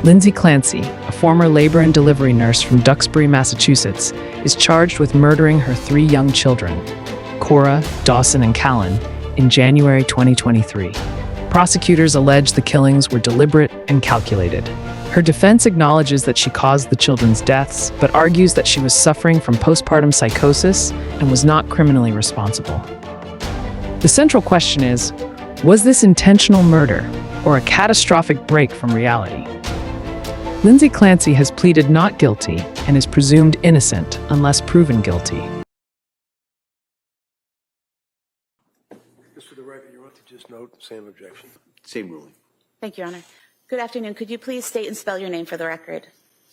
Lindsay Clancy, a former labor and delivery nurse from Duxbury, Massachusetts, is charged with murdering her 3 young children, Cora, Dawson, and Callan, in January 2023. Prosecutors allege the killings were deliberate and calculated. Her defense acknowledges that she caused the children's deaths, but argues that she was suffering from postpartum psychosis and was not criminally responsible. The central question is, was this intentional murder or a catastrophic break from reality? Lindsay Clancy has pleaded not guilty and is presumed innocent unless proven guilty. Just for the record, you want to just note the same objection. Same ruling. Thank you, Your Honor. Good afternoon. Could you please state and spell your name for the record?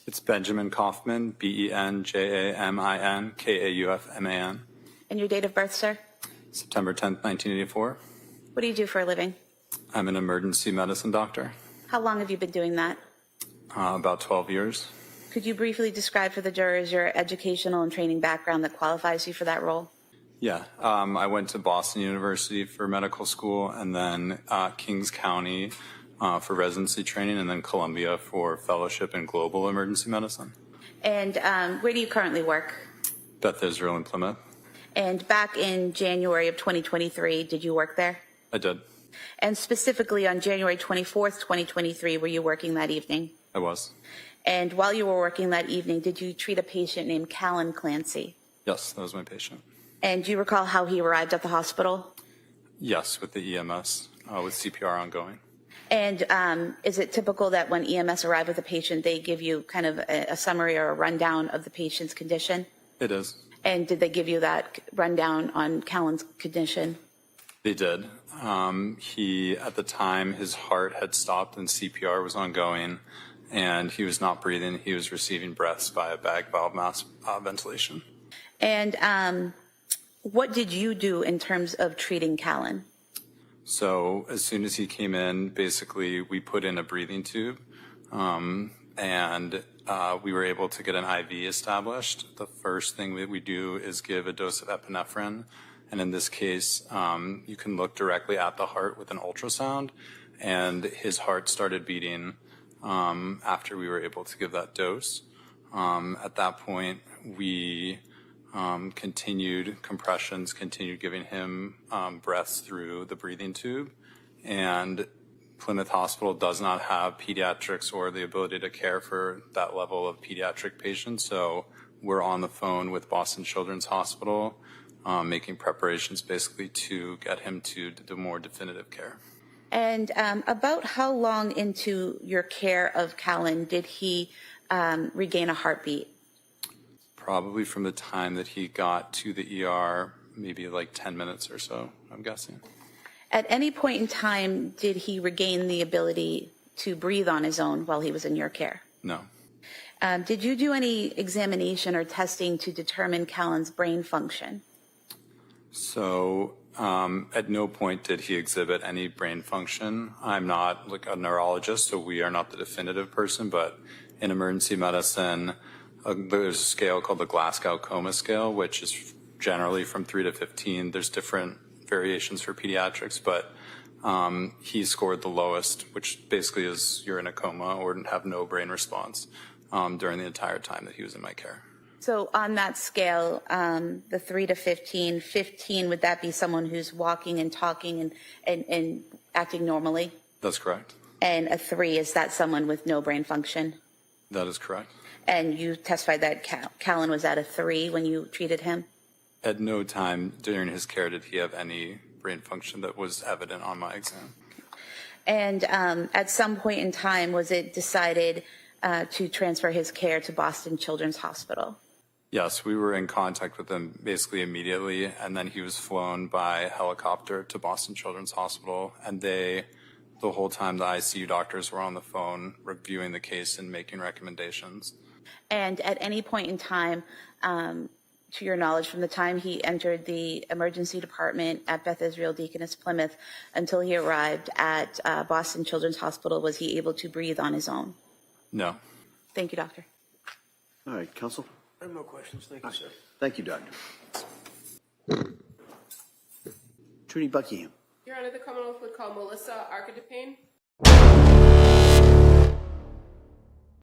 It's Benjamin Kaufman, Benjamin Kaufman. And your date of birth, sir? September 10th, 1984. What do you do for a living? I'm an emergency medicine doctor. How long have you been doing that? About 12 years. Could you briefly describe for the jurors your educational and training background that qualifies you for that role? Yeah, I went to Boston University for medical school, and then Kings County for residency training, and then Columbia for fellowship in global emergency medicine. And where do you currently work? Beth Israel in Plymouth. And back in January of 2023, did you work there? I did. And specifically on January 24th, 2023, were you working that evening? I was. And while you were working that evening, did you treat a patient named Callan Clancy? Yes, that was my patient. And do you recall how he arrived at the hospital? Yes, with the EMS, with CPR ongoing. And is it typical that when EMS arrive with a patient, they give you kind of a summary or a rundown of the patient's condition? It is. And did they give you that rundown on Callan's condition? They did. He, at the time, his heart had stopped and CPR was ongoing, and he was not breathing. He was receiving breaths via bag valve mask ventilation. And what did you do in terms of treating Callan? So as soon as he came in, basically we put in a breathing tube, and we were able to get an IV established. The first thing that we do is give a dose of epinephrine. And in this case, you can look directly at the heart with an ultrasound, and his heart started beating after we were able to give that dose. At that point, we continued compressions, continued giving him breaths through the breathing tube. And Plymouth Hospital does not have pediatrics or the ability to care for that level of pediatric patients. So we're on the phone with Boston Children's Hospital, making preparations basically to get him to the more definitive care. And about how long into your care of Callan did he regain a heartbeat? Probably from the time that he got to the ER, maybe like 10 minutes or so, I'm guessing. At any point in time, did he regain the ability to breathe on his own while he was in your care? No. Did you do any examination or testing to determine Callan's brain function? So at no point did he exhibit any brain function. I'm not like a neurologist, so we are not the definitive person, but in emergency medicine, there's a scale called the Glasgow Coma Scale, which is generally from 3 to 15. There's different variations for pediatrics, but he scored the lowest, which basically is you're in a coma or have no brain response during the entire time that he was in my care. So on that scale, the 3 to 15, 15, would that be someone who's walking and talking and acting normally? That's correct. And a 3, is that someone with no brain function? That is correct. And you testified that Callan was at a 3 when you treated him? At no time during his care did he have any brain function that was evident on my exam. And at some point in time, was it decided to transfer his care to Boston Children's Hospital? Yes, we were in contact with him basically immediately, and then he was flown by helicopter to Boston Children's Hospital, and the whole time the ICU doctors were on the phone reviewing the case and making recommendations. And at any point in time, to your knowledge, from the time he entered the emergency department at Beth Israel Deaconess Plymouth until he arrived at Boston Children's Hospital, was he able to breathe on his own? No. Thank you, doctor. All right, counsel. I have no questions. Thank you, sir. Thank you, doctor. Attorney Buckingham. Your Honor, the Commonwealth would call Melissa Arkedepane.